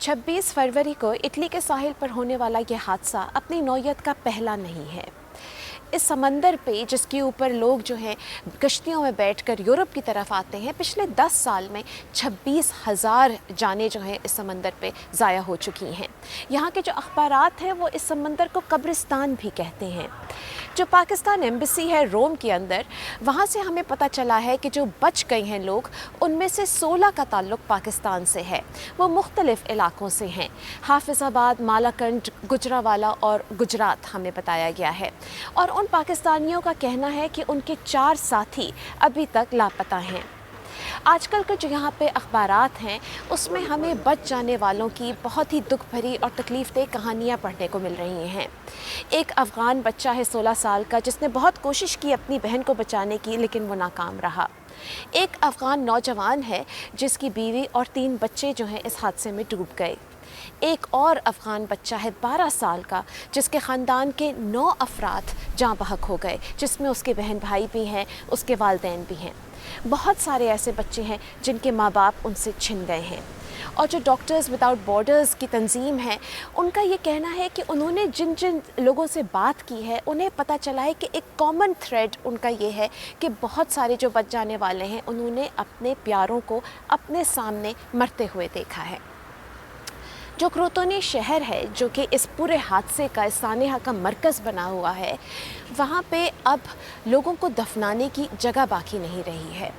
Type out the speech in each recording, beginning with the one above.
26 फरवरी को इटली के साहिल पर होने वाला ये हादसा अपनी नौयत का पहला नहीं है। इस समंदर पे जिसके ऊपर लोग जो हैं कश्तियों में बैठकर यूरोप की तरफ आते हैं, पिछले 10 साल में 26,000 जानें जो हैं इस समंदर पे ज़ाया हो चुकी हैं। यहाँ के जो अखबारात हैं वो इस समंदर को कब्रिस्तान भी कहते हैं। जो पाकिस्तान एम्बेसी है रोम के अंदर, वहाँ से हमें पता चला है कि जो बच गए हैं लोग, उनमें से 16 का ताल्लुक़ पाकिस्तान से है। वो मुख्तलिफ़ इलाक़ों से हैं, हाफिज़ाबाद, मालाकंड, गुजरावाला और गुजरात हमें बताया गया है। और उन पाकिस्तानियों का कहना है कि उनके 4 साथी अभी तक लापता हैं। आजकल के जो यहाँ पे अखबारात हैं उसमें हमें बच जाने वालों की बहुत ही दुख भरी और तकलीफ़देह कहानियाँ पढ़ने को मिल रही हैं। एक अफ़गान बच्चा है 16 साल का, जिसने बहुत कोशिश की अपनी बहन को बचाने की, लेकिन वो नाकाम रहा। एक अफ़गान नौजवान है जिसकी बीवी और 3 बच्चे जो हैं इस हादसे में डूब गए। एक और अफ़गान बच्चा है 12 साल का, जिसके ख़ानदान के 9 अफराद जाँ बहक हो गए, जिसमें उसके बहन भाई भी हैं, उसके वालिदैन भी हैं। बहुत सारे ऐसे बच्चे हैं जिनके माँ बाप उनसे छिन गए हैं। और जो डॉक्टर्स विदाउट बॉर्डर्स की तंजीम है, उनका ये कहना है कि उन्होंने जिन जिन लोगों से बात की है, उन्हें पता चला है कि एक कॉमन थ्रेड उनका ये है कि बहुत सारे जो बच जाने वाले हैं, उन्होंने अपने प्यारों को अपने सामने मरते हुए देखा है। जो क्रोतोनी शहर है, जो कि इस पूरे हादसे का, इस सानेहा का मरकज़ बना हुआ है, वहाँ पे अब लोगों को दफनाने की जगह बाकी नहीं रही है।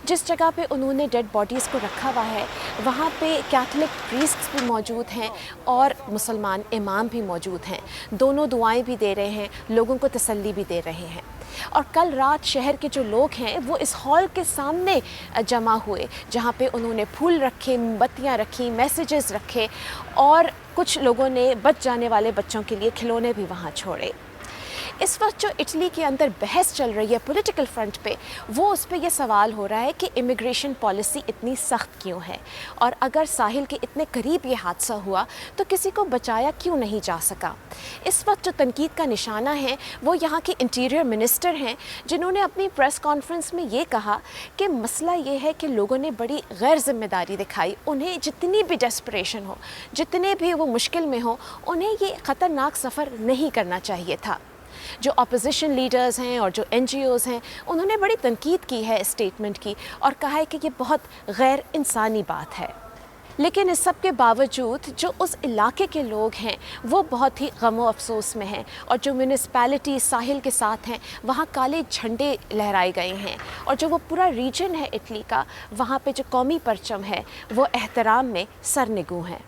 जिस जगह पे उन्होंने डेड बॉडीज़ को रखा हुआ है, वहाँ पे कैथलिक प्रीस्ट्स भी मौजूद हैं और मुसलमान इमाम भी मौजूद हैं। दोनों दुआएं भी दे रहे हैं, लोगों को तसल्ली भी दे रहे हैं। और कल रात शहर के जो लोग हैं वो इस हॉल के सामने जमा हुए, जहाँ पे उन्होंने फूल रखे, मोमबत्तियाँ रखी, मैसेजेस रखे, और कुछ लोगों ने बच जाने वाले बच्चों के लिए खिलौने भी वहाँ छोड़े। इस वक्त जो इटली के अंदर बहस चल रही है पॉलिटिकल फ्रंट पे, वो उस पे ये सवाल हो रहा है कि इमिग्रेशन पॉलिसी इतनी सख्त क्यों है, और अगर साहिल के इतने करीब ये हादसा हुआ तो किसी को बचाया क्यों नहीं जा सका। इस वक्त जो तनकीद का निशाना है वो यहाँ के इंटीरियर मिनिस्टर हैं, जिन्होंने अपनी प्रेस कॉन्फ्रेंस में ये कहा कि मसला ये है कि लोगों ने बड़ी गैर जिम्मेदारी दिखाई। उन्हें जितनी भी डेस्परेशन हो, जितने भी वो मुश्किल में हो, उन्हें ये ख़तरनाक सफ़र नहीं करना चाहिए था। जो अपोजिशन लीडर्स हैं और जो NGOs हैं, उन्होंने बड़ी तनकीद की है इस स्टेटमेंट की, और कहा है कि ये बहुत गैर इंसानी बात है। लेकिन इस सब के बावजूद जो उस इलाके के लोग हैं वो बहुत ही गम और अफसोस में हैं, और जो म्यूनिसिपैलिटी साहिल के साथ हैं वहाँ काले झंडे लहराए गए हैं, और जो वो पूरा रीजन है इटली का, वहाँ पे जो कौमी परचम है वो एहतराम में सरनिगू है।